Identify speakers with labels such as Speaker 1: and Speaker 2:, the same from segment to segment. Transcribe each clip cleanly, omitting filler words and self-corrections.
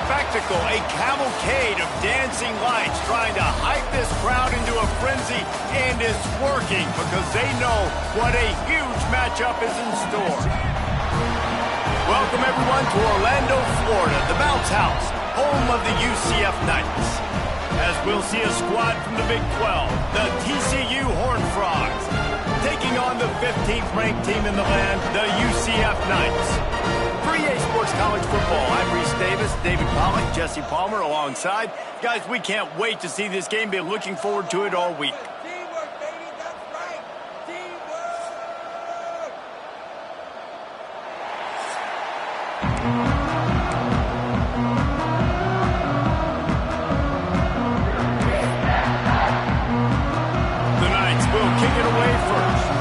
Speaker 1: spectacle, a cavalcade of dancing lights trying to hype this crowd into a frenzy, and it's working because they know what a huge matchup is in store. Welcome everyone to Orlando, Florida, the Bounce House, home of the UCF Knights. As we'll see a squad from the Big 12, the TCU Horned Frogs, taking on the 15th ranked team in the land, the UCF Knights. For EA Sports College Football, I'm Reese Davis, David Pollack, Jesse Palmer alongside. Guys, we can't wait to see this game. Been looking forward to it all week.
Speaker 2: Teamwork, baby, that's right. Teamwork!
Speaker 1: The Knights will kick it away first.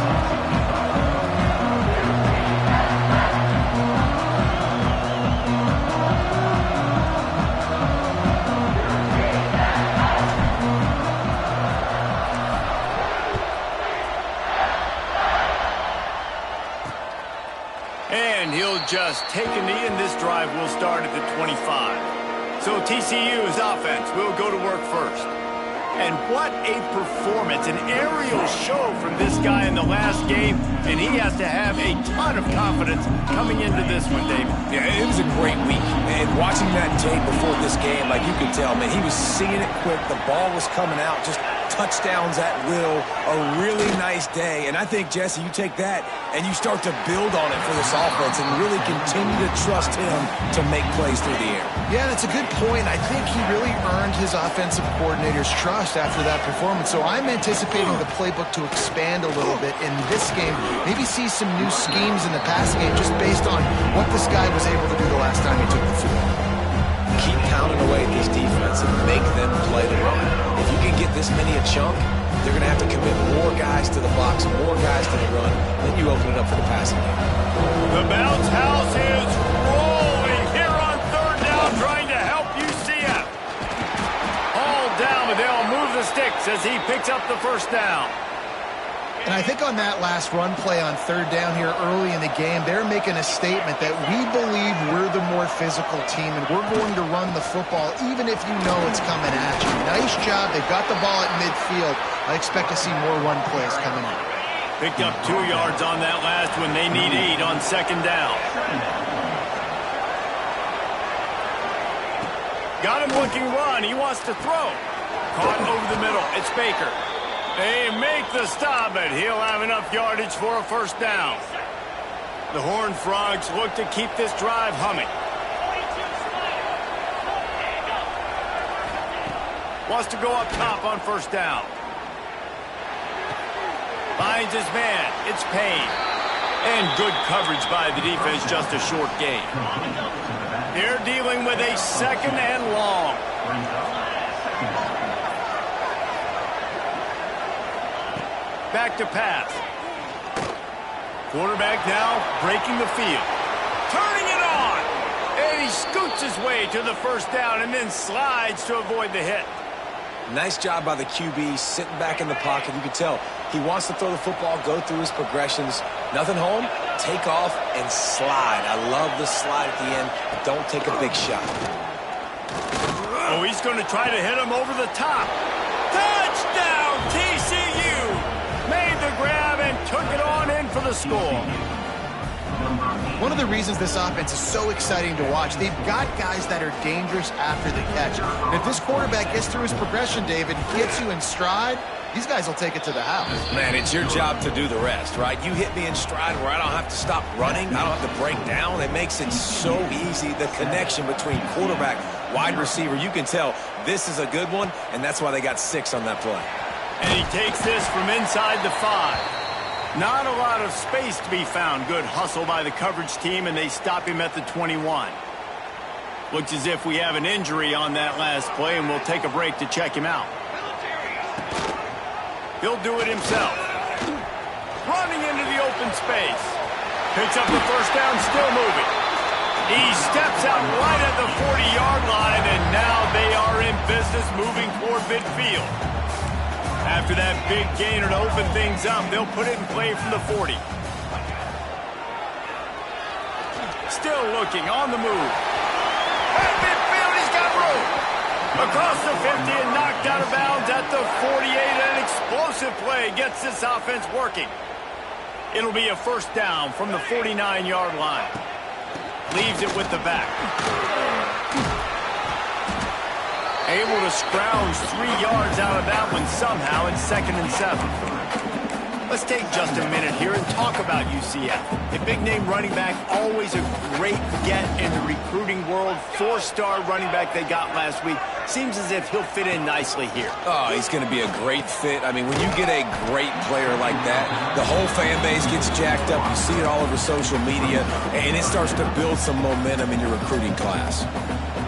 Speaker 1: And he'll just take a knee, and this drive will start at the 25. So TCU's offense will go to work first. And what a performance, an aerial show from this guy in the last game, and he has to have a ton of confidence coming into this one, David.
Speaker 3: Yeah, it was a great week, and watching that tape before this game, like you could tell, man, he was seeing it quick, the ball was coming out, just touchdowns at will, a really nice day. And I think, Jesse, you take that and you start to build on it for this offense and really continue to trust him to make plays through the air.
Speaker 4: Yeah, that's a good point. I think he really earned his offensive coordinator's trust after that performance. So I'm anticipating the playbook to expand a little bit in this game. Maybe see some new schemes in the passing game just based on what this guy was able to do the last time he took the field.
Speaker 3: Keep pounding away at this defense and make them play the run. If you can get this many a chunk, they're going to have to commit more guys to the box, more guys to the run. Then you open it up for the passing game.
Speaker 1: The Bounce House is rolling here on third down, trying to help UCF. All down, but they'll move the sticks as he picks up the first down.
Speaker 4: And I think on that last run play on third down here early in the game, they're making a statement that we believe we're the more physical team and we're going to run the football even if you know it's coming at you. Nice job. They've got the ball at midfield. I expect to see more run plays coming up.
Speaker 1: Picked up 2 yards on that last one. They need 8 on second down. Got him looking run. He wants to throw. Caught over the middle. It's Baker. They make the stop, but he'll have enough yardage for a first down. The Horned Frogs look to keep this drive humming. Wants to go up top on first down. Finds his man. It's Payne. And good coverage by the defense, just a short gain. They're dealing with a second and long. Back to pass. Quarterback now breaking the field. Turning it on. And he scoots his way to the first down and then slides to avoid the hit.
Speaker 3: Nice job by the QB, sitting back in the pocket. You can tell he wants to throw the football, go through his progressions. Nothing home, take off, and slide. I love the slide at the end. Don't take a big shot.
Speaker 1: Oh, he's going to try to hit him over the top. Touchdown, TCU! Made the grab and took it on in for the score.
Speaker 4: One of the reasons this offense is so exciting to watch, they've got guys that are dangerous after the catch. And if this quarterback gets through his progression, David, gets you in stride, these guys will take it to the house.
Speaker 3: Man, it's your job to do the rest, right? You hit me in stride where I don't have to stop running. I don't have to break down. It makes it so easy, the connection between quarterback, wide receiver. You can tell this is a good one, and that's why they got 6 on that play.
Speaker 1: And he takes this from inside the 5. Not a lot of space to be found. Good hustle by the coverage team, and they stop him at the 21. Looks as if we have an injury on that last play, and we'll take a break to check him out. He'll do it himself. Running into the open space. Picks up the first down, still moving. He steps out right at the 40-yard line, and now they are in business moving toward midfield. After that big gainer to open things up, they'll put it in play from the 40. Still looking on the move. At midfield, through. Across the 50 and knocked out of bounds at the 48. An explosive play gets this offense working. It'll be a first down from the 49-yard line. Leaves it with the back. Able to scrounge 3 yards out of that one somehow in 2nd and 7. Let's take just a minute here and talk about UCF. A big-name running back, always a great get in the recruiting world. 4-star running back they got last week. Seems as if he'll fit in nicely here.
Speaker 3: Oh, he's going to be a great fit. I mean, when you get a great player like that, the whole fan base gets jacked up. You see it all over social media, and it starts to build some momentum in your recruiting class.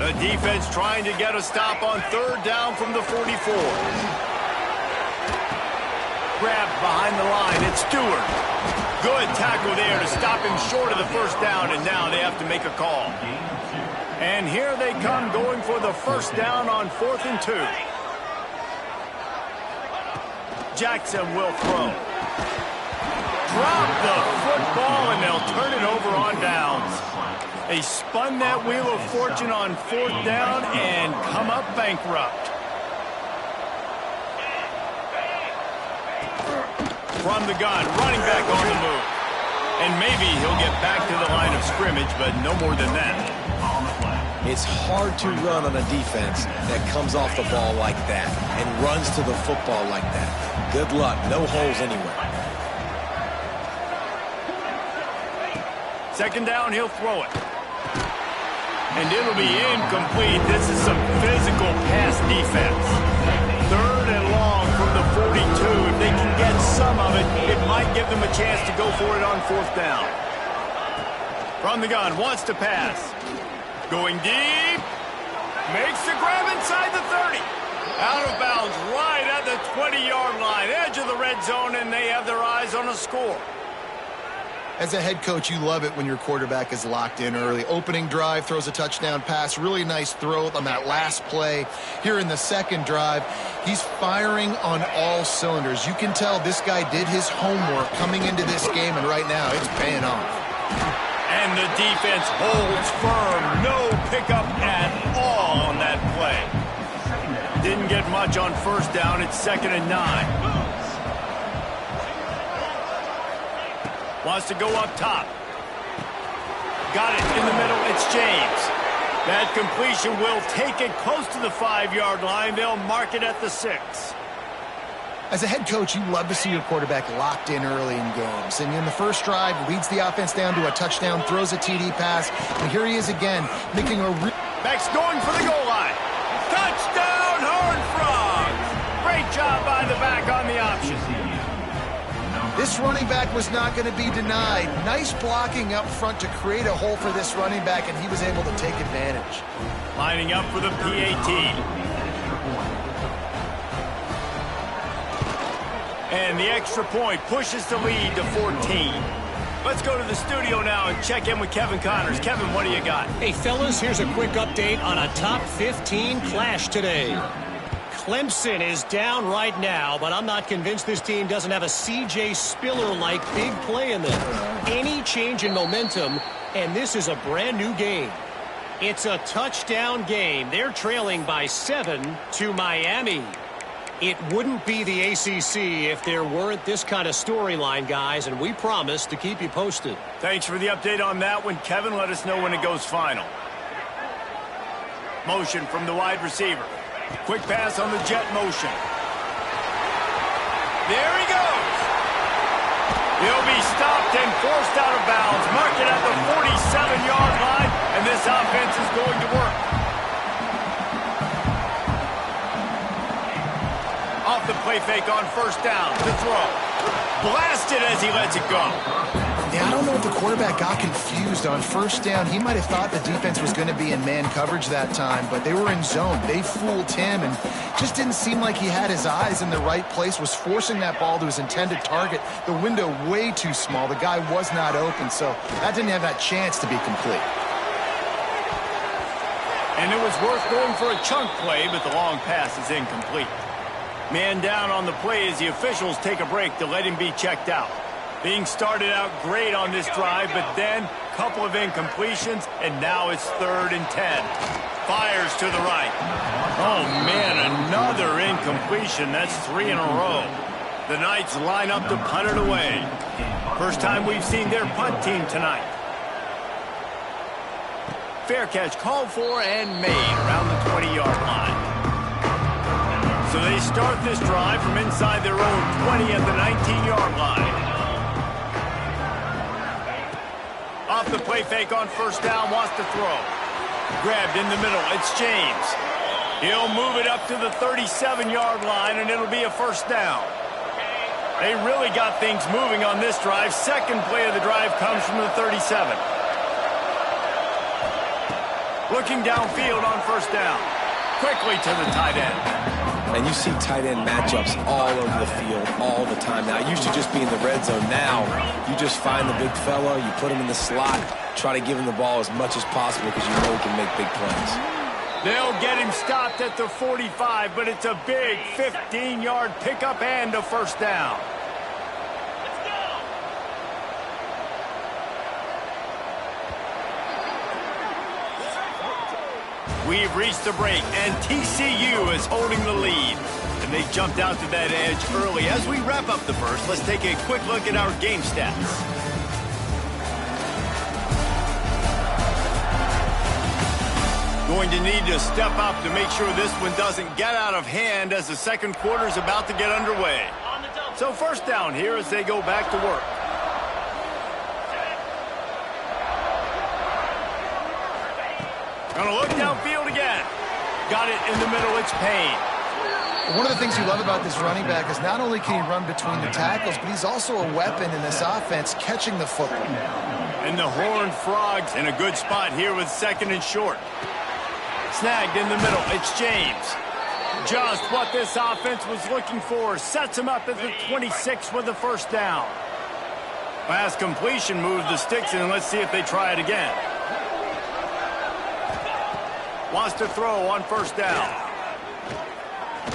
Speaker 1: The defense trying to get a stop on 3rd down from the 44. Grabbed behind the line. It's Stewart. Good tackle there to stop him short of the first down, and now they have to make a call. And here they come going for the first down on 4th and 2. Jackson will throw. Drop the football, and they'll turn it over on downs. They spun that wheel of fortune on 4th down and come up bankrupt. From the gun, running back on the move. And maybe he'll get back to the line of scrimmage, but no more than that.
Speaker 3: It's hard to run on a defense that comes off the ball like that and runs to the football like that. Good luck. No holes anywhere.
Speaker 1: 2nd down, he'll throw it. And it'll be incomplete. This is some physical pass defense. 3rd and long from the 42. If they can get some of it, it might give them a chance to go for it on 4th down. From the gun, wants to pass. Going deep. Makes the grab inside the 30. Out of bounds right at the 20-yard line. Edge of the red zone, and they have their eyes on a score.
Speaker 4: As a head coach, you love it when your quarterback is locked in early. Opening drive, throws a touchdown pass. Really nice throw on that last play. Here in the 2nd drive, he's firing on all cylinders. You can tell this guy did his homework coming into this game, and right now it's paying off.
Speaker 1: And the defense holds firm. No pickup at all on that play. Didn't get much on 1st down. It's 2nd and 9. Wants to go up top. Got it in the middle. It's James. That completion will take it close to the 5-yard line. They'll mark it at the 6.
Speaker 4: As a head coach, you love to see your quarterback locked in early in games. And in the first drive, leads the offense down to a touchdown, throws a TD pass. And here he is again, making a...
Speaker 1: Back's going for the goal line. Touchdown, Horned Frogs. Great job by the back on the option.
Speaker 4: This running back was not going to be denied. Nice blocking up front to create a hole for this running back, and he was able to take advantage.
Speaker 1: Lining up for the PAT. And the extra point pushes the lead to 14. Let's go to the studio now and check in with Kevin Connors. Kevin, what do you got?
Speaker 5: Hey, fellas, here's a quick update on a top 15 clash today. Clemson is down right now, but I'm not convinced this team doesn't have a C.J. Spiller-like big play in them. Any change in momentum, and this is a brand new game. It's a touchdown game. They're trailing by 7 to Miami. It wouldn't be the ACC if there weren't this kind of storyline, guys, and we promise to keep you posted.
Speaker 1: Thanks for the update on that one, Kevin. Let us know when it goes final. Motion from the wide receiver. Quick pass on the jet motion. There he goes. He'll be stopped and forced out of bounds. Mark it at the 47-yard line, and this offense is going to work. Off the play fake on 1st down. The throw. Blasted as he lets it go.
Speaker 4: Yeah, I don't know if the quarterback got confused on 1st down. He might have thought the defense was going to be in man coverage that time, but they were in zone. They fooled him and just didn't seem like he had his eyes in the right place, was forcing that ball to his intended target. The window way too small. The guy was not open, so that didn't have that chance to be complete.
Speaker 1: And it was worth going for a chunk play, but the long pass is incomplete. Man down on the play as the officials take a break to let him be checked out. Being started out great on this drive, but then a couple of incompletions, and now it's 3rd and 10. Fires to the right. Oh, man, another incompletion. That's 3 in a row. The Knights line up to punt it away. First time we've seen their punt team tonight. Fair catch called for and made around the 20-yard line. So they start this drive from inside their own 20 at the 19-yard line. Off the play fake on first down, wants to throw. Grabbed in the middle, it's James. He'll move it up to the 37-yard line, and it'll be a first down. They really got things moving on this drive. Second play of the drive comes from the 37. Looking downfield on first down. Quickly to the tight end.
Speaker 3: And you see tight end matchups all over the field all the time. Now, it used to just be in the red zone. Now, you just find the big fella, you put him in the slot, try to give him the ball as much as possible because you know he can make big plays.
Speaker 1: They'll get him stopped at the 45, but it's a big 15-yard pickup and a first down. We've reached the break, and TCU is holding the lead. And they jumped out to that edge early. As we wrap up the first, let's take a quick look at our game stats. Going to need to step up to make sure this one doesn't get out of hand as the second quarter is about to get underway. So first down here as they go back to work. Gonna look downfield again. Got it in the middle, it's Payne.
Speaker 4: One of the things you love about this running back is not only can he run between the tackles, but he's also a weapon in this offense catching the football.
Speaker 1: And the Horned Frogs in a good spot here with second and short. Snagged in the middle, it's James. Just what this offense was looking for. Sets him up at the 26 with the first down. Pass completion moved the sticks in. Let's see if they try it again. Wants to throw on first down.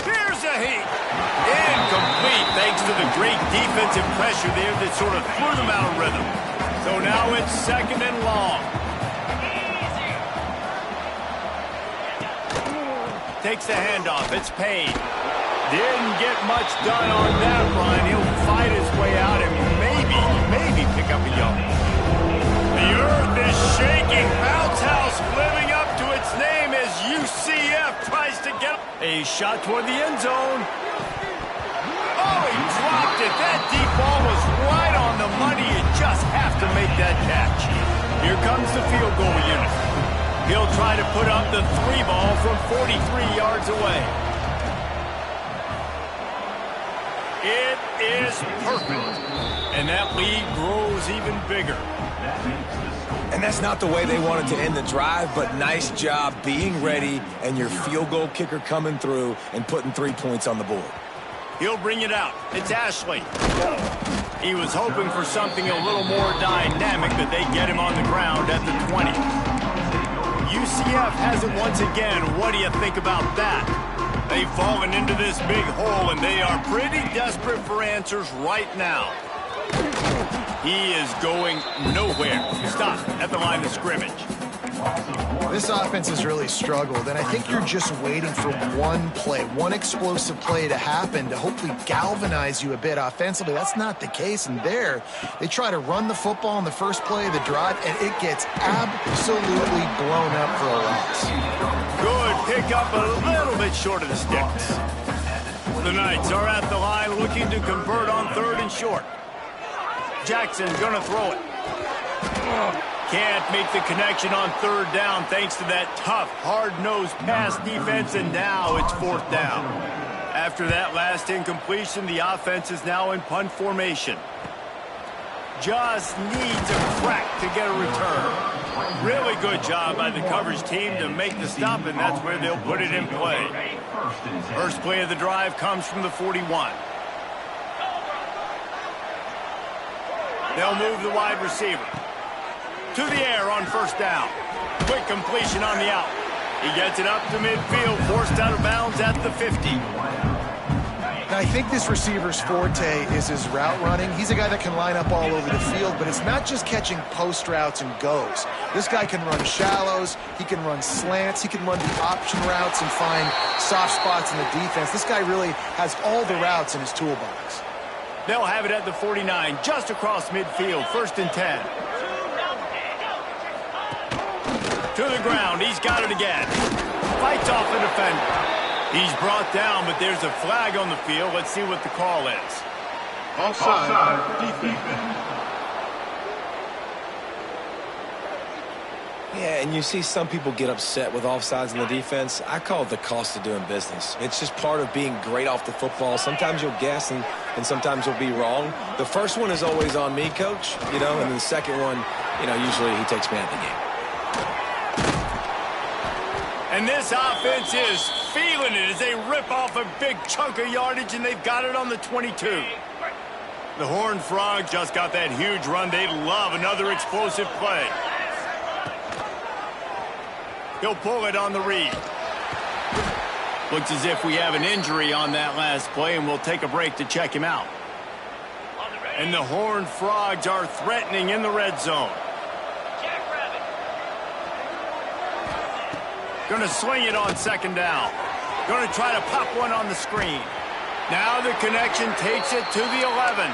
Speaker 1: Here's a heat. Incomplete thanks to the great defensive pressure there that sort of threw them out of rhythm. So now it's second and long. Takes the handoff. It's Payne. Didn't get much done on that run. He'll fight his way out and maybe pick up a yard. The earth is shaking. Bounce House living up to its name as UCF tries to get a shot toward the end zone. Oh, he dropped it. That deep ball was right on the money. You just have to make that catch. Here comes the field goal unit. He'll try to put up the 3 ball from 43 yards away. It is perfect. And that lead grows even bigger.
Speaker 3: And that's not the way they wanted to end the drive, but nice job being ready and your field goal kicker coming through and putting 3 points on the board.
Speaker 1: He'll bring it out. It's Ashley. He was hoping for something a little more dynamic, but they get him on the ground at the 20. UCF has it once again. What do you think about that? They've fallen into this big hole, and they are pretty desperate for answers right now. He is going nowhere. Stop at the line of scrimmage.
Speaker 4: This offense has really struggled, and I think you're just waiting for one play, one explosive play to happen to hopefully galvanize you a bit offensively. That's not the case, and there, they try to run the football in the first play of the drive, and it gets absolutely blown up for a loss.
Speaker 1: Good pick up a little bit short of the sticks. The Knights are at the line looking to convert on third and short. Jackson's going to throw it. Can't make the connection on third down thanks to that tough, hard-nosed pass defense, and now it's fourth down. After that last incompletion, the offense is now in punt formation. Just needs a crack to get a return. Really good job by the coverage team to make the stop, and that's where they'll put it in play. First play of the drive comes from the 41. They'll move the wide receiver. To the air on first down. Quick completion on the out. He gets it up to midfield, forced out of bounds at the 50.
Speaker 4: Now, I think this receiver's forte is his route running. He's a guy that can line up all over the field, but it's not just catching post routes and goes. This guy can run shallows, he can run slants, he can run the option routes and find soft spots in the defense. This guy really has all the routes in his toolbox.
Speaker 1: They'll have it at the 49, just across midfield, 1st and 10. To the ground, he's got it again. Fights off the defender. He's brought down, but there's a flag on the field. Let's see what the call is.
Speaker 6: Offside, defense.
Speaker 3: Yeah, and you see some people get upset with offsides in the defense. I call it the cost of doing business. It's just part of being great off the football. Sometimes you'll guess and sometimes you'll be wrong. The first one is always on me, Coach, and then the second one, usually he takes me out of the game.
Speaker 1: And this offense is feeling it as they rip off a big chunk of yardage, and they've got it on the 22. The Horned Frogs just got that huge run. They love another explosive play. He'll pull it on the read. Looks as if we have an injury on that last play, and we'll take a break to check him out. And the Horned Frogs are threatening in the red zone. Going to sling it on 2nd down. Going to try to pop one on the screen. Now the connection takes it to the 11.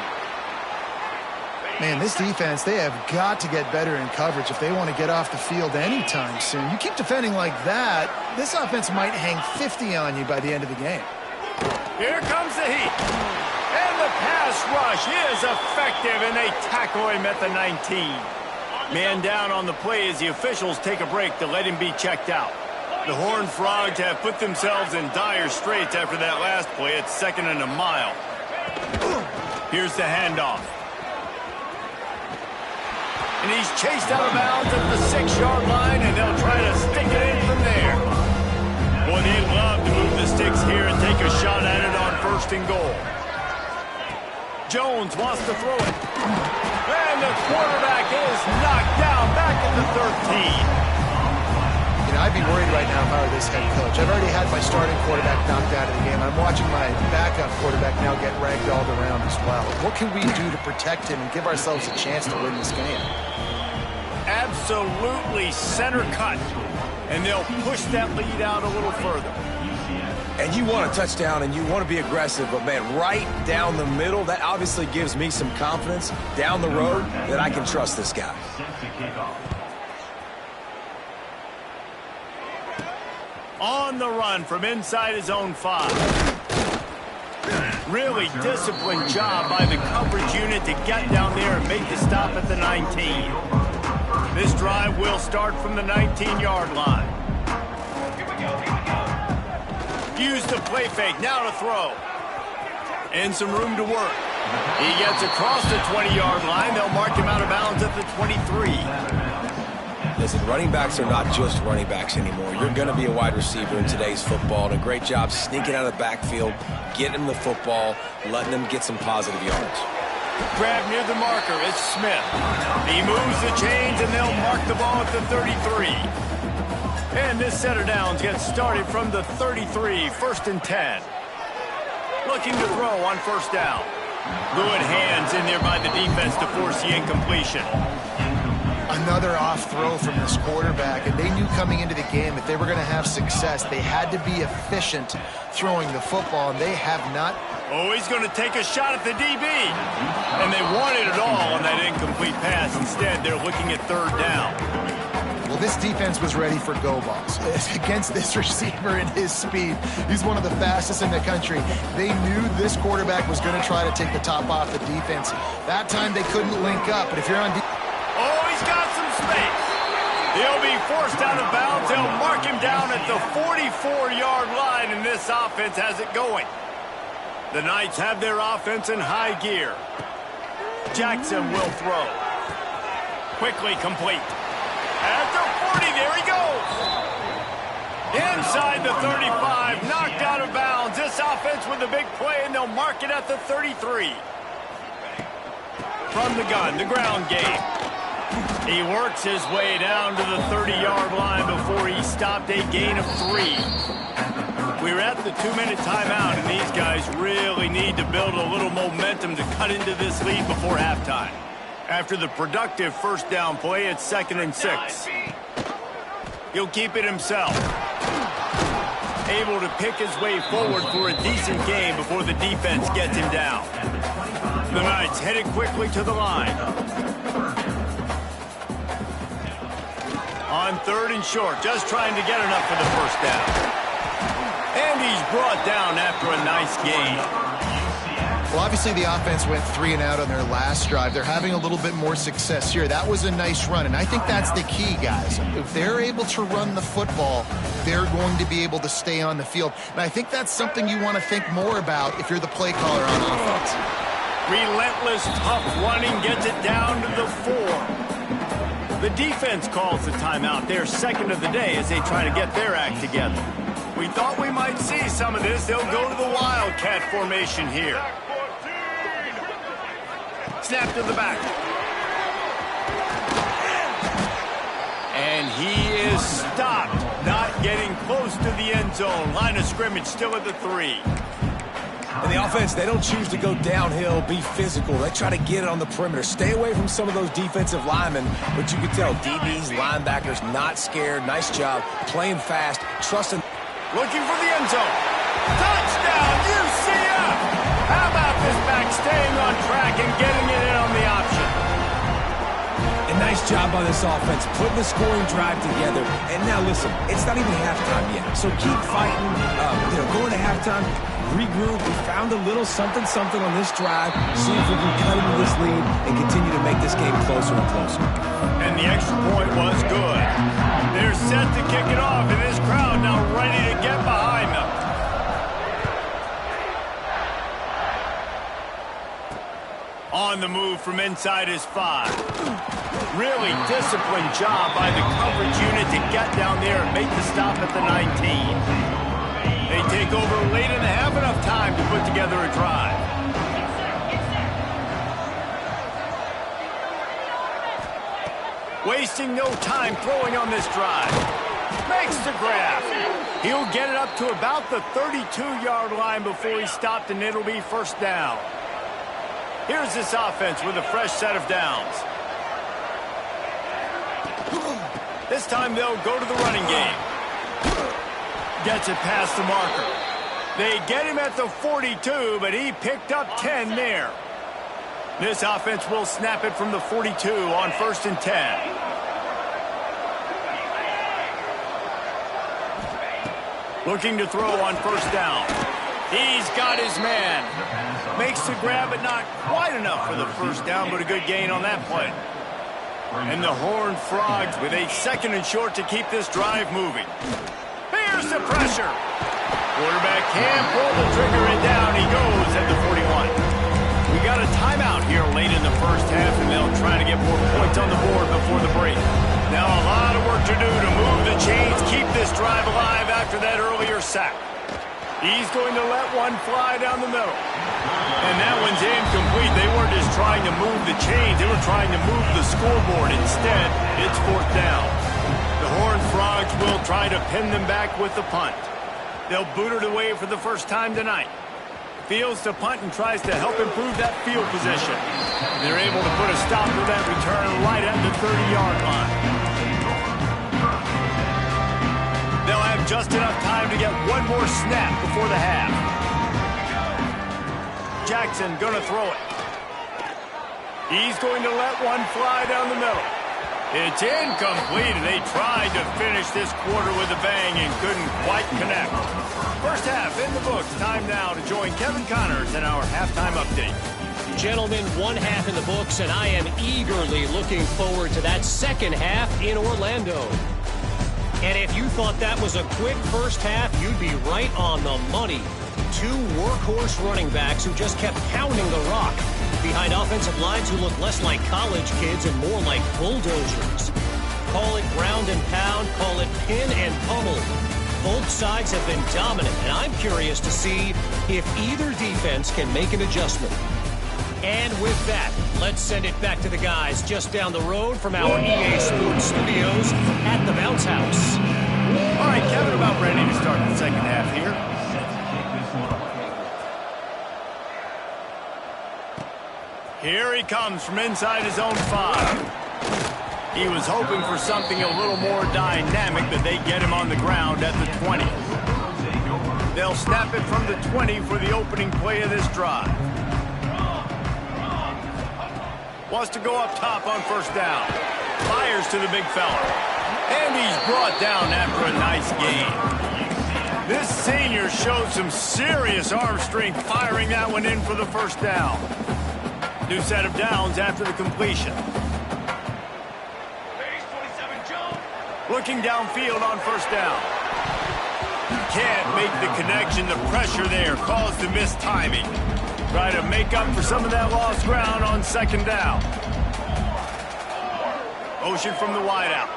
Speaker 4: Man, this defense, they have got to get better in coverage if they want to get off the field anytime soon. You keep defending like that, this offense might hang 50 on you by the end of the game.
Speaker 1: Here comes the heat. And the pass rush is effective, and they tackle him at the 19. Man down on the play as the officials take a break to let him be checked out. The Horned Frogs have put themselves in dire straits after that last play. It's 2nd and a mile. Here's the handoff. And he's chased out of bounds at the 6-yard line, and they'll try to stick it in from there. Boy, they'd love to move the sticks here and take a shot at it on 1st and goal. Jones wants to throw it. And the quarterback is knocked down back at the 13.
Speaker 4: I'd be worried right now if I were this head coach. I've already had my starting quarterback knocked out of the game. I'm watching my backup quarterback now get ragdolled around as well. What can we do to protect him and give ourselves a chance to win this game?
Speaker 1: Absolutely center cut. And they'll push that lead out a little further.
Speaker 3: And you want a touchdown and you want to be aggressive, but man, right down the middle, that obviously gives me some confidence down the road that I can trust this guy.
Speaker 1: On the run from inside his own 5. Really disciplined job by the coverage unit to get down there and make the stop at the 19. This drive will start from the 19-yard line. Use the play fake, now to throw. And some room to work. He gets across the 20-yard line. They'll mark him out of bounds at the 23.
Speaker 3: Listen, running backs are not just running backs anymore. You're going to be a wide receiver in today's football. And a great job sneaking out of the backfield, getting them the football, letting them get some positive yards.
Speaker 1: Grab near the marker. It's Smith. He moves the chains, and they'll mark the ball at the 33. And this set of downs gets started from the 33, 1st and 10. Looking to throw on 1st down. Good hands in there by the defense to force the incompletion.
Speaker 4: Another off throw from this quarterback, and they knew coming into the game if they were going to have success, they had to be efficient throwing the football, and they have not.
Speaker 1: Oh, he's going to take a shot at the DB. And they wanted it all on that incomplete pass. Instead, they're looking at 3rd down.
Speaker 4: Well, this defense was ready for go balls. Against this receiver and his speed, he's one of the fastest in the country. They knew this quarterback was going to try to take the top off the defense. That time they couldn't link up, but if you're on
Speaker 1: oh, he's got some space. He'll be forced out of bounds. They'll mark him down at the 44-yard line, and this offense has it going. The Knights have their offense in high gear. Jackson will throw. Quickly complete. At the 40, there he goes. Inside the 35, knocked out of bounds. This offense with a big play, and they'll mark it at the 33. From the gun, the ground game. He works his way down to the 30-yard line before he stopped a gain of 3. We're at the 2-minute timeout, and these guys really need to build a little momentum to cut into this lead before halftime. After the productive first down play, it's 2nd and 6. He'll keep it himself. Able to pick his way forward for a decent game before the defense gets him down. The Knights headed quickly to the line. On 3rd and short, just trying to get enough for the first down. And he's brought down after a nice gain.
Speaker 4: Well, obviously the offense went 3 and out on their last drive. They're having a little bit more success here. That was a nice run, and I think that's the key, guys. If they're able to run the football, they're going to be able to stay on the field. And I think that's something you want to think more about if you're the play caller on offense.
Speaker 1: Relentless, tough running gets it down to the 4. The defense calls the timeout. They're 2nd of the day as they try to get their act together. We thought we might see some of this. They'll go to the Wildcat formation here. Snap to the back. And he is stopped, not getting close to the end zone. Line of scrimmage still at the 3.
Speaker 3: And the offense, they don't choose to go downhill, be physical. They try to get it on the perimeter. Stay away from some of those defensive linemen. But you can tell DBs, linebackers, not scared. Nice job. Playing fast. Trusting.
Speaker 1: Looking for the end zone. Touchdown, UCF! How about this back staying on track and getting it in on the option?
Speaker 3: A nice job by this offense, putting the scoring drive together. And now listen, it's not even halftime yet. So keep fighting, going to halftime, regroup. We found a little something on this drive. See if we can cut into this lead and continue to make this game closer and closer.
Speaker 1: And the extra point was good. They're set to kick it off, and this crowd now ready to get behind them. On the move from inside his 5. Really disciplined job by the coverage unit to get down there and make the stop at the 19. They take over late in the half, enough time to put together a drive. Wasting no time throwing on this drive. Makes the grab. He'll get it up to about the 32-yard line before he's stopped, and it'll be first down. Here's this offense with a fresh set of downs. This time they'll go to the running game. Gets it past the marker. They get him at the 42, but he picked up 10 there. This offense will snap it from the 42 on 1st and 10. Looking to throw on first down. He's got his man. Makes the grab, but not quite enough for the first down, but a good gain on that play. And the Horned Frogs with a 2nd and short to keep this drive moving. Here's the pressure. Quarterback can't pull the trigger, and down he goes at the 41. We got a timeout here late in the first half, and they'll try to get more points on the board before the break. Now a lot of work to do to move the chains, keep this drive alive after that earlier sack. He's going to let one fly down the middle. And that one's incomplete. They weren't just trying to move the chains. They were trying to move the scoreboard. Instead, it's 4th down. The Horned Frogs will try to pin them back with the punt. They'll boot it away for the first time tonight. Fields to punt and tries to help improve that field position. They're able to put a stop to that return right at the 30-yard line. They'll have just enough time to get one more snap before the half. Jackson gonna throw it. He's going to let one fly down the middle. It's incomplete, and they tried to finish this quarter with a bang and couldn't quite connect. First half in the books. Time now to join Kevin Connors in our halftime update.
Speaker 5: Gentlemen, 1 half in the books, and I am eagerly looking forward to that second half in Orlando. And if you thought that was a quick first half, you'd be right on the money. 2 workhorse running backs who just kept pounding the rock behind offensive lines who look less like college kids and more like bulldozers. Call it ground and pound, call it pin and pummel. Both sides have been dominant, and I'm curious to see if either defense can make an adjustment. And with that, let's send it back to the guys just down the road from our EA Sports studios at the Bounce House.
Speaker 1: All right, Kevin, about ready to start the second half here. Here he comes from inside his own 5. He was hoping for something a little more dynamic, but they get him on the ground at the 20. They'll snap it from the 20 for the opening play of this drive. Wants to go up top on first down. Fires to the big fella. And he's brought down after a nice gain. This senior showed some serious arm strength firing that one in for the first down. New set of downs after the completion. Looking downfield on first down. Can't make the connection. The pressure there caused the missed timing. Try to make up for some of that lost ground on second down. Motion from the wideout.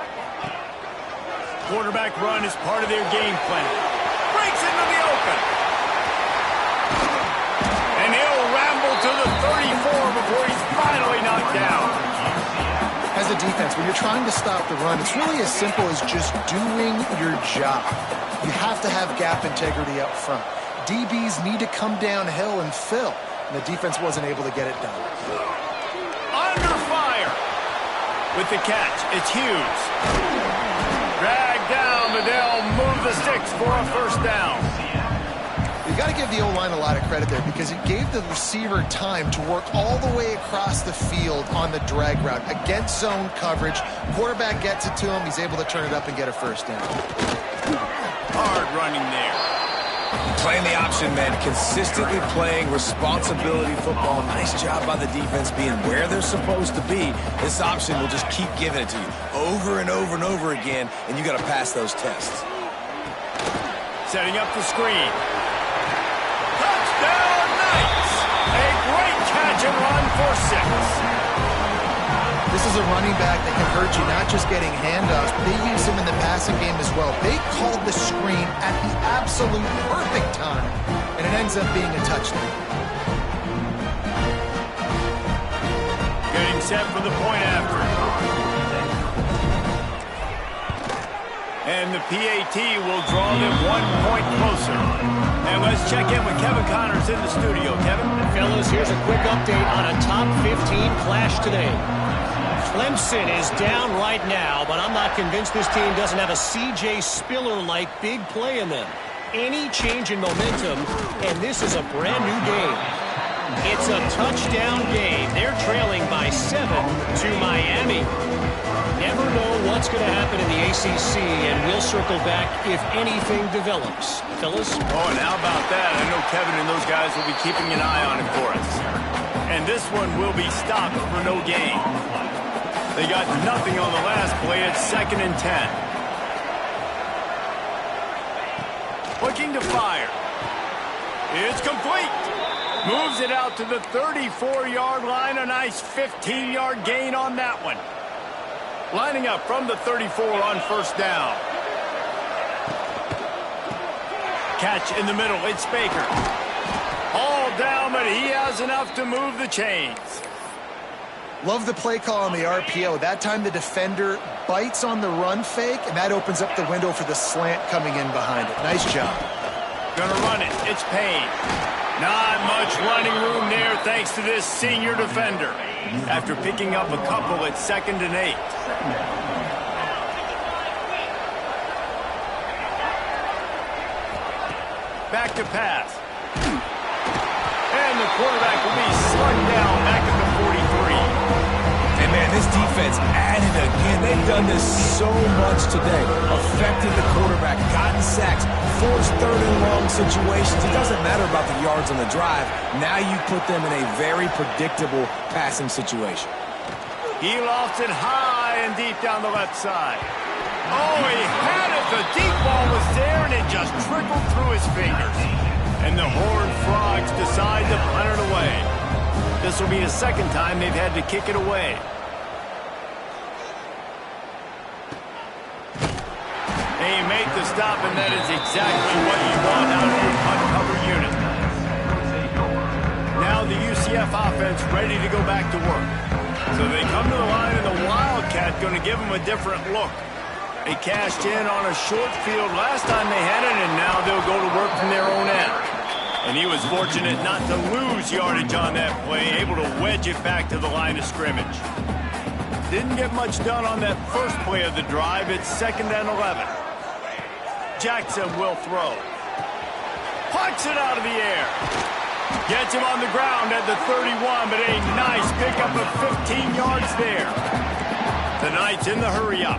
Speaker 1: Quarterback run is part of their game plan. Breaks into the open. And he'll ramble to the 34 before he's finally knocked down.
Speaker 4: As a defense, when you're trying to stop the run, it's really as simple as just doing your job. You have to have gap integrity up front. DBs need to come downhill and fill, and the defense wasn't able to get it done.
Speaker 1: Under fire. With the catch, it's Hughes. Dragged down, but they'll move the sticks for a first down.
Speaker 4: You've got to give the O-line a lot of credit there because it gave the receiver time to work all the way across the field on the drag route. Against zone coverage, quarterback gets it to him, he's able to turn it up and get a first down.
Speaker 1: Hard running there.
Speaker 3: Playing the option, man. Consistently playing responsibility football. Nice job by the defense being where they're supposed to be. This option will just keep giving it to you over and over and over again, and you got to pass those tests.
Speaker 1: Setting up the screen. Touchdown, Knights! A great catch and run for 6.
Speaker 4: This is a running back that can hurt you, not just getting handoffs, but they use him in the passing game as well. They called the screen at the absolute perfect time, and it ends up being a touchdown.
Speaker 1: Getting set for the point after. And the PAT will draw them 1 point closer. And let's check in with Kevin Connors in the studio. Kevin?
Speaker 5: Fellas, here's a quick update on a top 15 clash today. Clemson is down right now, but I'm not convinced this team doesn't have a C.J. Spiller-like big play in them. Any change in momentum, and this is a brand new game. It's a touchdown game. They're trailing by 7 to Miami. Never know what's going to happen in the ACC, and we'll circle back if anything develops. Fellas?
Speaker 1: Oh, and how about that? I know Kevin and those guys will be keeping an eye on it for us. And this one will be stopped for no gain. They got nothing on the last play. It's 2nd and 10. Looking to fire. It's complete. Moves it out to the 34-yard line. A nice 15-yard gain on that one. Lining up from the 34 on first down. Catch in the middle. It's Baker. All down, but he has enough to move the chains.
Speaker 4: Love the play call on the RPO. That time the defender bites on the run fake, and that opens up the window for the slant coming in behind it. Nice job.
Speaker 1: Gonna run it. It's Payne. Not much running room there thanks to this senior defender. After picking up a couple at 2nd and 8. Back to pass. And the quarterback will be slugged down back at the 43.
Speaker 3: And man, this defense added again. They've done this so much today. Affected the quarterback, gotten sacks, forced 3rd and long situations. It doesn't matter about the yards on the drive. Now you put them in a very predictable passing situation.
Speaker 1: He lofts it high and deep down the left side. Oh, he had it. The deep ball was there, and it just trickled through his fingers. And the Horned Frogs decide to punt it away. This will be the 2nd time they've had to kick it away. They make the stop, and that is exactly what you want out of your punt cover unit. Now the UCF offense ready to go back to work. So they come to the line, and the Wildcat going to give them a different look. They cashed in on a short field last time they had it, and now they'll go to work from their own end. And he was fortunate not to lose yardage on that play, able to wedge it back to the line of scrimmage. Didn't get much done on that first play of the drive. It's 2nd and 11. Jackson will throw. Pucks it out of the air. Gets him on the ground at the 31, but a nice pickup of 15 yards there. The Knights in the hurry-up.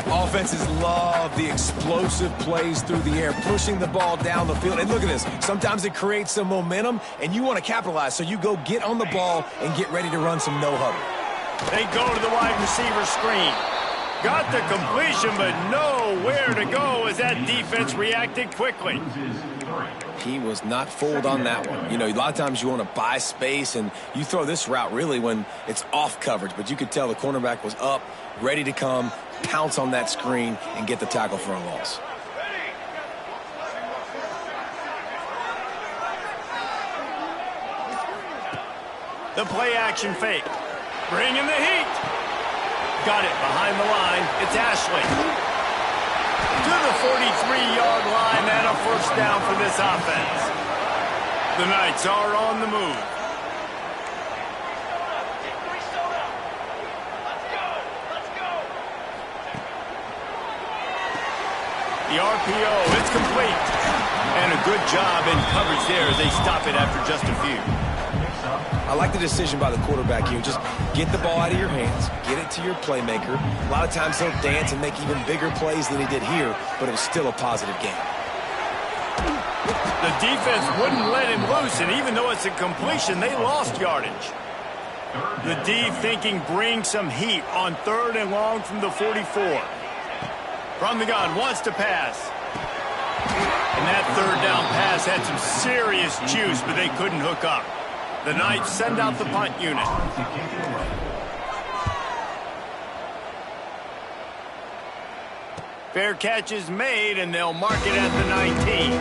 Speaker 3: Offenses love the explosive plays through the air, pushing the ball down the field. And look at this. Sometimes it creates some momentum, and you want to capitalize. So you go get on the ball and get ready to run some no-huddle.
Speaker 1: They go to the wide receiver screen. Got the completion, but nowhere to go as that defense reacted quickly.
Speaker 3: He was not fooled on that one. You know, a lot of times you want to buy space, and you throw this route really when it's off coverage. But you could tell the cornerback was up, ready to come, pounce on that screen, and get the tackle for a loss.
Speaker 1: The play-action fake. Bring in the heat. Got it behind the line. It's Ashley. To the 43-yard line and a first down for this offense. The Knights are on the move. The RPO, it's complete. And a good job in coverage there as they stop it after just a few.
Speaker 3: I like the decision by the quarterback here. Just get the ball out of your hands, get it to your playmaker. A lot of times he'll dance and make even bigger plays than he did here, but it was still a positive game.
Speaker 1: The defense wouldn't let him loose, and even though it's a completion, they lost yardage. The D thinking bring some heat on 3rd and long from the 44. From the gun, wants to pass. And that 3rd down pass had some serious juice, but they couldn't hook up. The Knights send out the punt unit. Fair catch is made, and they'll mark it at the 19.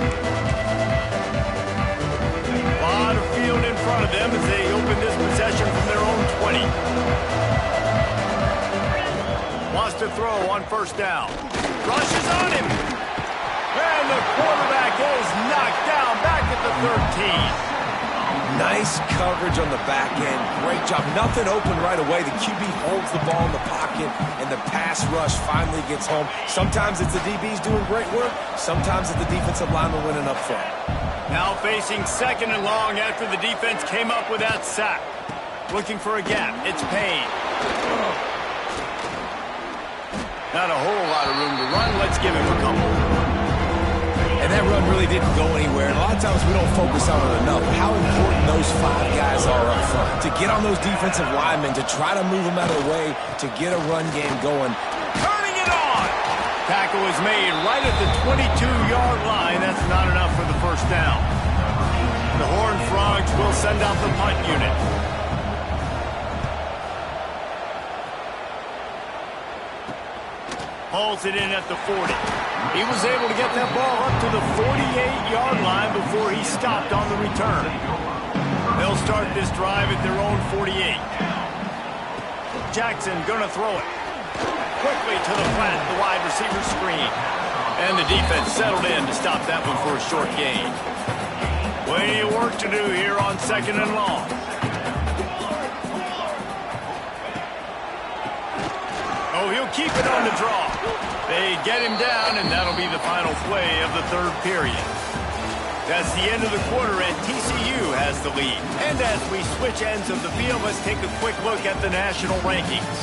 Speaker 1: A lot of field in front of them as they open this possession from their own 20. Wants to throw on 1st down. Rushes on him. And the quarterback is knocked down back at the 13.
Speaker 3: Nice coverage on the back end. Great job. Nothing open right away. The QB holds the ball in the pocket, and the pass rush finally gets home. Sometimes it's the DBs doing great work. Sometimes it's the defensive lineman winning up front.
Speaker 1: Now facing 2nd and long after the defense came up with that sack. Looking for a gap. It's Payne. Not a whole lot of room to run. Let's give him a couple.
Speaker 3: And that run really didn't go anywhere. And a lot of times we don't focus on it enough. How important those 5 guys are up front. To get on those defensive linemen, to try to move them out of the way, to get a run game going.
Speaker 1: Turning it on! Tackle is made right at the 22-yard line. That's not enough for the first down. The Horned Frogs will send out the punt unit. Hauls it in at the 40. He was able to get that ball up to the 48-yard line before he stopped on the return. They'll start this drive at their own 48. Jackson gonna throw it. Quickly to the flat, the wide receiver screen. And the defense settled in to stop that one for a short gain. Plenty of work to do here on 2nd and long. Oh, he'll keep it on the draw. They get him down, and that'll be the final play of the 3rd period. That's the end of the quarter, and TCU has the lead. And as we switch ends of the field, let's take a quick look at the national rankings.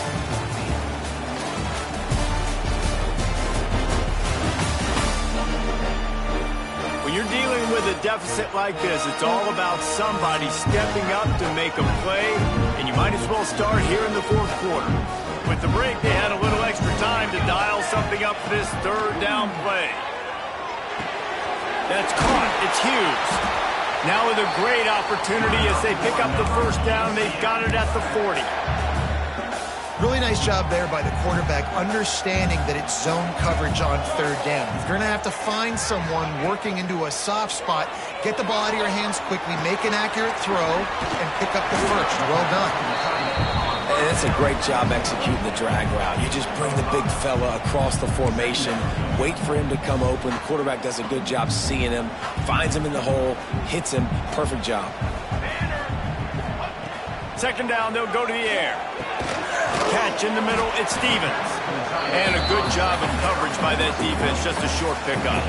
Speaker 1: When you're dealing with a deficit like this, it's all about somebody stepping up to make a play, and you might as well start here in the 4th quarter. With the break, they had a little extra time to dial something up for this 3rd down play. That's caught. It's Hughes. Now with a great opportunity as they pick up the first down. They've got it at the 40.
Speaker 4: Really nice job there by the quarterback, understanding that it's zone coverage on third down. If you're going to have to find someone working into a soft spot, get the ball out of your hands quickly, make an accurate throw, and pick up the first. Well done.
Speaker 3: And it's a great job executing the drag route. You just bring the big fella across the formation, wait for him to come open. The quarterback does a good job seeing him, finds him in the hole, hits him. Perfect job.
Speaker 1: Second down, they'll go to the air. Catch in the middle, it's Stevens. And a good job of coverage by that defense, just a short pickup.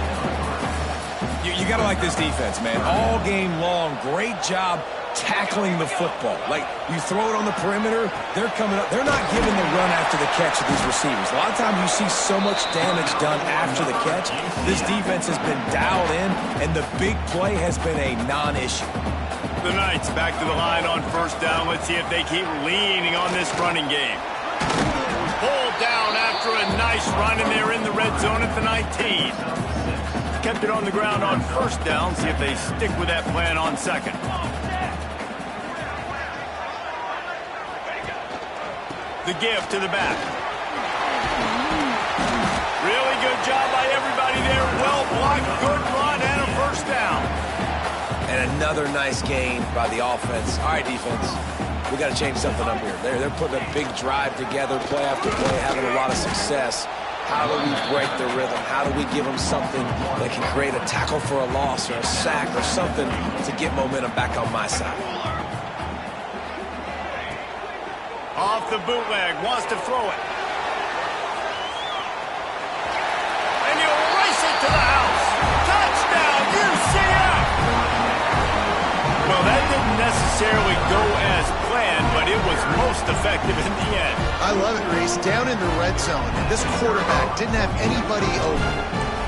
Speaker 3: You got to like this defense, man. All game long, great job tackling the football. Like, you throw it on the perimeter, they're coming up. They're not giving the run after the catch to these receivers. A lot of times you see so much damage done after the catch. This defense has been dialed in, and the big play has been a non-issue.
Speaker 1: The Knights back to the line on first down. Let's see if they keep leaning on this running game. Pulled down after a nice run, and they're in the red zone at the 19. Kept it on the ground on first down. See if they stick with that plan on second. The give to the back. Really good job by everybody there. Well blocked, good run, and a first down.
Speaker 3: And another nice gain by the offense. All right, defense, we got to change something up here. They're putting a big drive together, play after play, having a lot of success. How do we break the rhythm? How do we give them something that can create a tackle for a loss or a sack or something to get momentum back on my side?
Speaker 1: Off the bootleg, wants to throw it. And he'll race it to the house. Touchdown, UCF! Well, that didn't necessarily go as planned, but it was most effective in the end.
Speaker 4: I love it, Reese. Down in the red zone, this quarterback didn't have anybody open.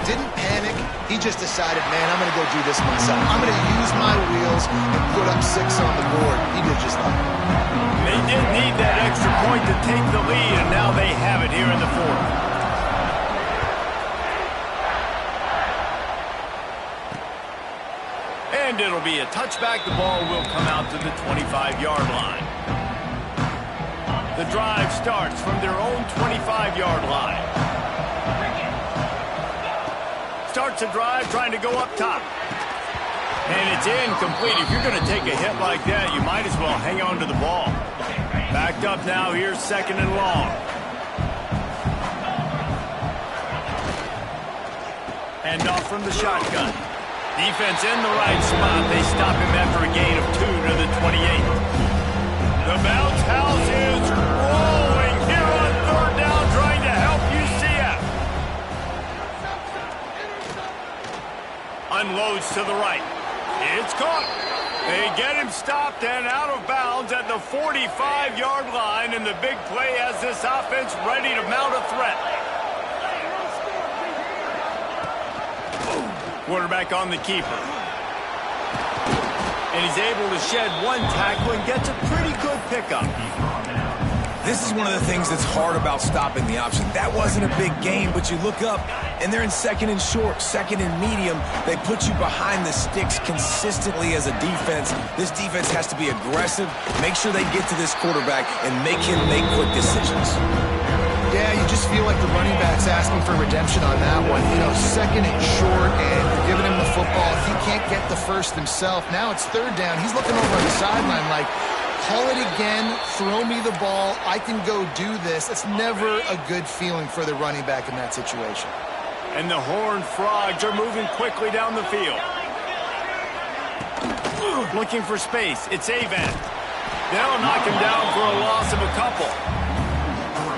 Speaker 4: Didn't panic. He just decided, man, I'm going to go do this myself. I'm going to use my wheels and put up 6 on the board. He did just that.
Speaker 1: They did need that extra point to take the lead, and now they have it here in the fourth. And it'll be a touchback. The ball will come out to the 25-yard line. The drive starts from their own 25-yard line. Starts a drive trying to go up top. And it's incomplete. If you're going to take a hit like that, you might as well hang on to the ball. Backed up now, here's second and long. Hand off from the shotgun. Defense in the right spot. They stop him after a gain of 2 to the 28. The bounce house is rolling here on third down, trying to help UCF. Unloads to the right. It's caught. They get him stopped and out of bounds at the 45-yard line, and the big play has this offense ready to mount a threat. Quarterback on the keeper. And he's able to shed one tackle and gets a pretty good pickup.
Speaker 3: This is one of the things that's hard about stopping the option. That wasn't a big gain, but you look up, and they're in second and short, second and medium. They put you behind the sticks consistently as a defense. This defense has to be aggressive, make sure they get to this quarterback, and make him make quick decisions.
Speaker 4: Yeah, you just feel like the running back's asking for redemption on that one. You know, second and short, and you're giving him the football. If he can't get the first himself, now it's third down. He's looking over on the sideline like, call it again, throw me the ball, I can go do this. It's never a good feeling for the running back in that situation.
Speaker 1: And the Horned Frogs are moving quickly down the field. Looking for space, it's Avan. They'll knock him down for a loss of a couple.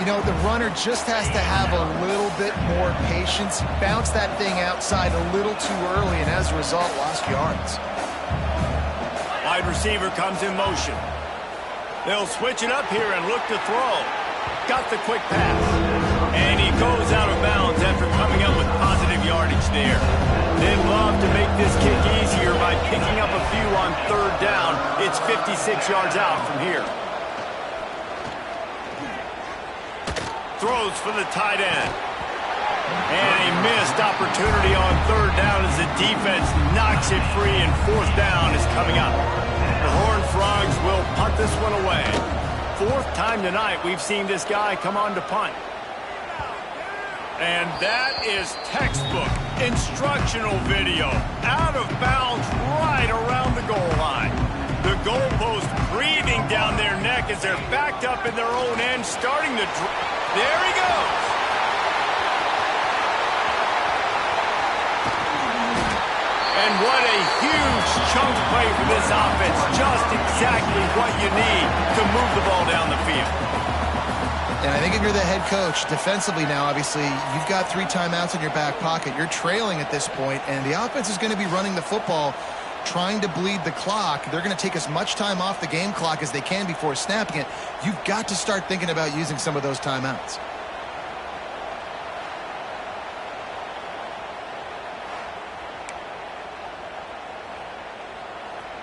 Speaker 4: You know, the runner just has to have a little bit more patience. Bounce that thing outside a little too early, and as a result, lost yards.
Speaker 1: Wide receiver comes in motion. They'll switch it up here and look to throw. Got the quick pass. And he goes out of bounds after coming up with positive yardage there. They'd love to make this kick easier by picking up a few on third down. It's 56 yards out from here. Throws for the tight end. And a missed opportunity on third down as the defense knocks it free, and fourth down is coming up. The Horned Frogs will punt this one away. 4th time tonight we've seen this guy come on to punt. And that is textbook instructional video. Out of bounds right around the goal line. The goalpost breathing down their neck as they're backed up in their own end, starting to... There he goes. And what a huge chunk play for this offense. Just exactly what you need to move the ball down the field.
Speaker 4: And I think if you're the head coach, defensively now, obviously, you've got 3 timeouts in your back pocket. You're trailing at this point, and the offense is going to be running the football, trying to bleed the clock. They're going to take as much time off the game clock as they can before snapping it. You've got to start thinking about using some of those timeouts.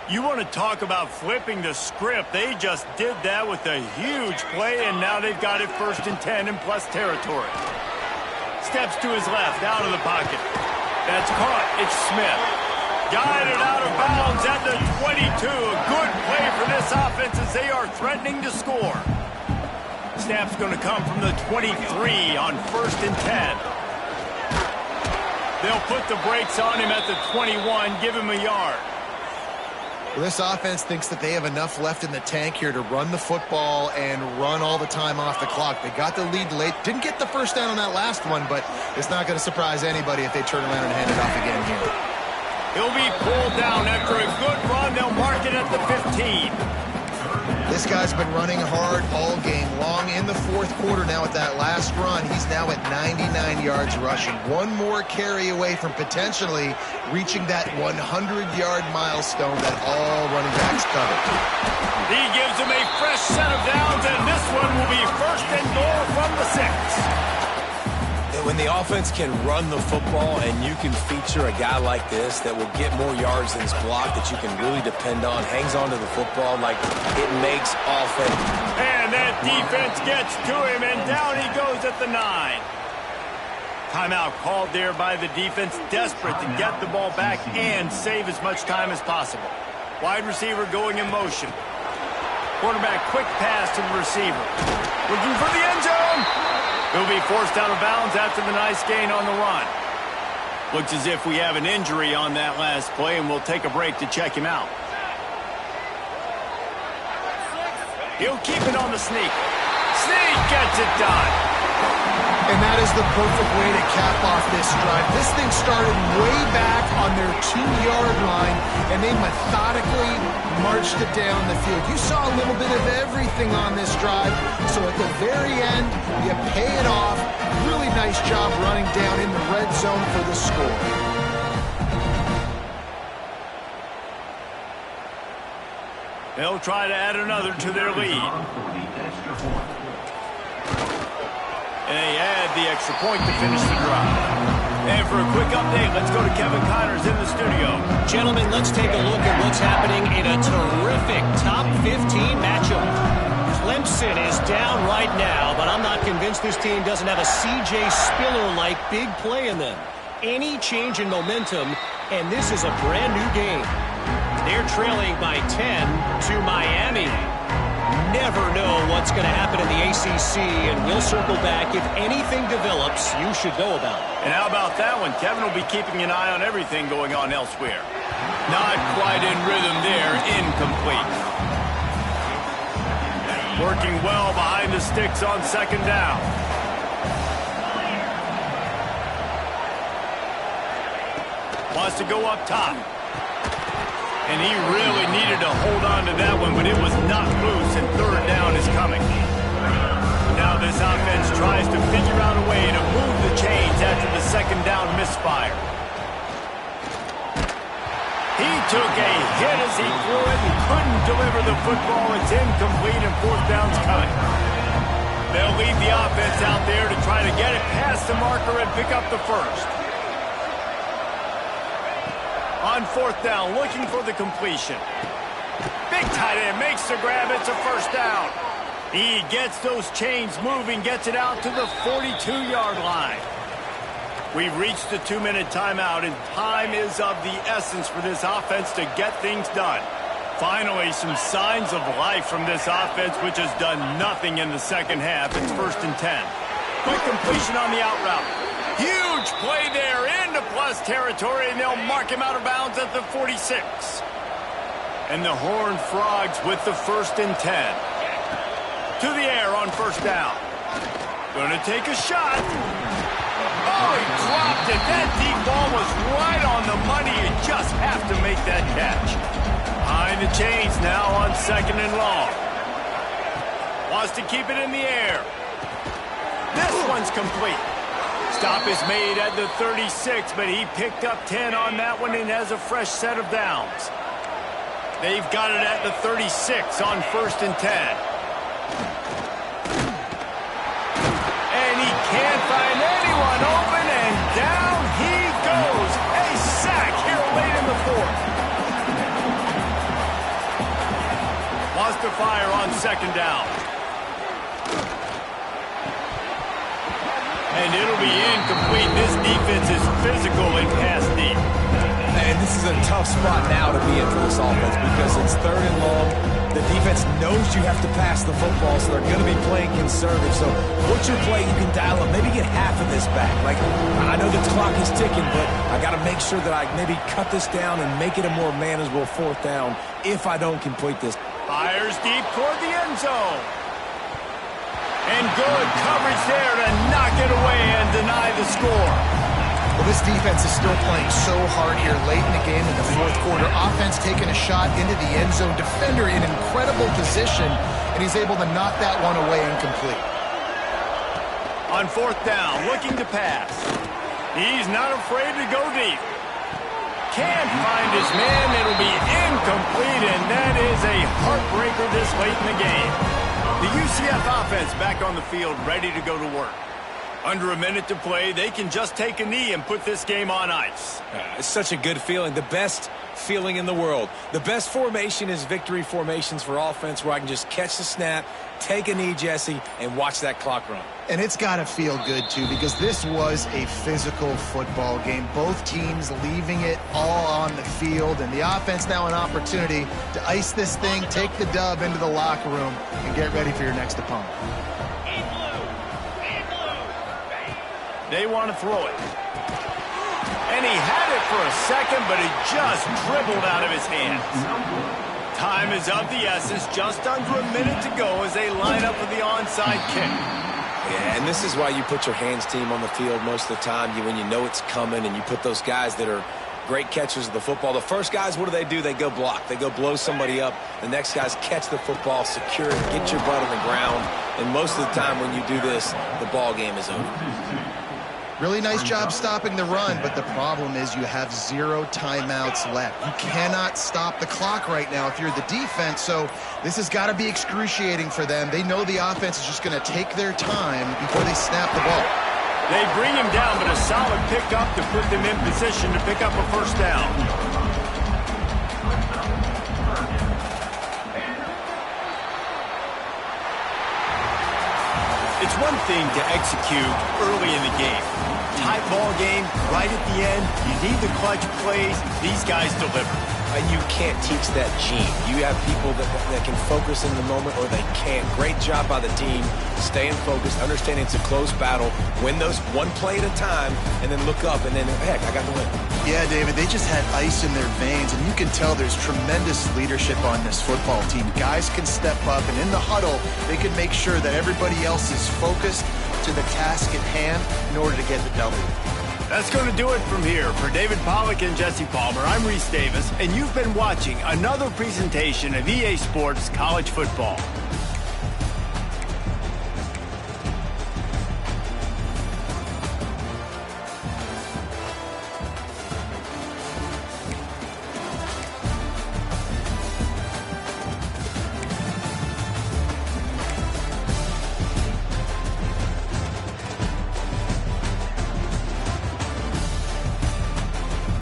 Speaker 1: You want to talk about flipping the script. They just did that with a huge play, and now they've got it 1st and 10 in plus territory. Steps to his left, out of the pocket. That's caught. It's Smith. Guided out of bounds at the 22. A good play for this offense as they are threatening to score. Snap's going to come from the 23 on 1st and 10. They'll put the brakes on him at the 21, give him a yard.
Speaker 4: Well, this offense thinks that they have enough left in the tank here to run the football and run all the time off the clock. They got the lead late. Didn't get the first down on that last one, but it's not going to surprise anybody if they turn around and hand it off again here.
Speaker 1: He'll be pulled down after a good run. They'll mark it at the 15.
Speaker 4: This guy's been running hard all game long. In the 4th quarter now with that last run, he's now at 99 yards rushing. One more carry away from potentially reaching that 100-yard milestone that all running backs cover.
Speaker 1: He gives him a fresh set of downs, and this one will be 1st and goal from the 6.
Speaker 3: When the offense can run the football and you can feature a guy like this that will get more yards than his block that you can really depend on, hangs on to the football like it makes offense.
Speaker 1: And that defense gets to him, and down he goes at the 9. Timeout called there by the defense, desperate to get the ball back and save as much time as possible. Wide receiver going in motion. Quarterback quick pass to the receiver. Looking for the end zone. He'll be forced out of bounds after the nice gain on the run. Looks as if we have an injury on that last play, and we'll take a break to check him out. He'll keep it on the sneak. Sneak gets it done.
Speaker 4: And that is the perfect way to cap off this drive. This thing started way back on their 2-yard line, and they methodically marched it down the field. You saw a little bit of everything on this drive, so at the very end, you pay it off. Really nice job running down in the red zone for the score.
Speaker 1: They'll try to add another to their lead. And they add the extra point to finish the drive. And for a quick update, let's go to Kevin Connors in the studio.
Speaker 5: Gentlemen, let's take a look at what's happening in a terrific top 15 matchup. Clemson is down right now, but I'm not convinced this team doesn't have a C.J. Spiller-like big play in them. Any change in momentum, and this is a brand new game. They're trailing by 10 to Miami. Never know what's going to happen in the ACC, and we'll circle back. If anything develops, you should know about it.
Speaker 1: And how about that one? Kevin will be keeping an eye on everything going on elsewhere. Not quite in rhythm there. Incomplete. Working well behind the sticks on 2nd down. Wants to go up top. And he really needed to hold on to that one, but it was not loose, and 3rd down is coming. Now this offense tries to figure out a way to move the chains after the 2nd down misfire. He took a hit as he threw it and couldn't deliver the football. It's incomplete, and 4th down's coming. They'll leave the offense out there to try to get it past the marker and pick up the 1st. On 4th down, looking for the completion. Big tight end makes the grab. It's a 1st down. He gets those chains moving, gets it out to the 42-yard line. We've reached the 2-minute timeout, and time is of the essence for this offense to get things done. Finally, some signs of life from this offense, which has done nothing in the second half. It's 1st and 10. Quick completion on the out route. Huge play there into plus territory, and they'll mark him out of bounds at the 46. And the Horned Frogs with the 1st and 10. To the air on 1st down. Gonna take a shot. Oh, he dropped it. That deep ball was right on the money. You just have to make that catch. Behind the chains now on 2nd and long. Wants to keep it in the air. This one's complete. Stop is made at the 36, but he picked up 10 on that one and has a fresh set of downs. They've got it at the 36 on 1st and 10. And he can't find anyone open, and down he goes. A sack here late in the 4th. Wants to fire on 2nd down. And it'll be incomplete. This defense is physical and pass deep.
Speaker 3: And this is a tough spot now to be in for this offense because it's 3rd and long. The defense knows you have to pass the football, so they're going to be playing conservative. So what's your play? You can dial up, maybe get half of this back. Like, I know the clock is ticking, but I got to make sure that I maybe cut this down and make it a more manageable 4th down if I don't complete this.
Speaker 1: Fires deep toward the end zone. And good coverage there to knock it away and deny the score.
Speaker 4: Well, this defense is still playing so hard here late in the game in the 4th quarter. Offense taking a shot into the end zone. Defender in incredible position, and he's able to knock that one away incomplete.
Speaker 1: On 4th down, looking to pass. He's not afraid to go deep. Can't find his man. It'll be incomplete, and that is a heartbreaker this late in the game. The UCF offense back on the field, ready to go to work. Under a minute to play, they can just take a knee and put this game on ice.
Speaker 3: It's such a good feeling, the best feeling in the world. The best formation is victory formations for offense where I can just catch the snap, take a knee, Jesse, and watch that clock run.
Speaker 4: And it's got to feel good, too, because this was a physical football game. Both teams leaving it all on the field, and the offense now an opportunity to ice this thing, take the dub into the locker room, and get ready for your next opponent.
Speaker 1: They want to throw it. And he had it for a second, but it just dribbled out of his hands. Time is of the essence. Just under a minute to go as they line up for the onside kick.
Speaker 3: Yeah, and this is why you put your hands team on the field most of the time. When you know it's coming and you put those guys that are great catchers of the football. The first guys, what do? They go block. They go blow somebody up. The next guys catch the football, secure it, get your butt on the ground. And most of the time when you do this, the ball game is over.
Speaker 4: Really nice job stopping the run, but the problem is you have 0 timeouts left. You cannot stop the clock right now if you're the defense, so this has got to be excruciating for them. They know the offense is just going to take their time before they snap the ball.
Speaker 1: They bring him down, but a solid pickup to put them in position to pick up a 1st down. It's one thing to execute early in the game. Tight ball game, right at the end, you need the clutch plays. These guys deliver.
Speaker 3: You can't teach that gene. You have people that can focus in the moment or they can't. Great job by the team, staying focused, understanding it's a close battle, win those one play at a time, and then look up, and then, heck, I got the win.
Speaker 4: Yeah, David, they just had ice in their veins, and you can tell there's tremendous leadership on this football team. Guys can step up, and in the huddle, they can make sure that everybody else is focused to the task at hand in order to get the W.
Speaker 1: That's going to do it from here. For David Pollack and Jesse Palmer, I'm Reese Davis, and you've been watching another presentation of EA Sports College Football.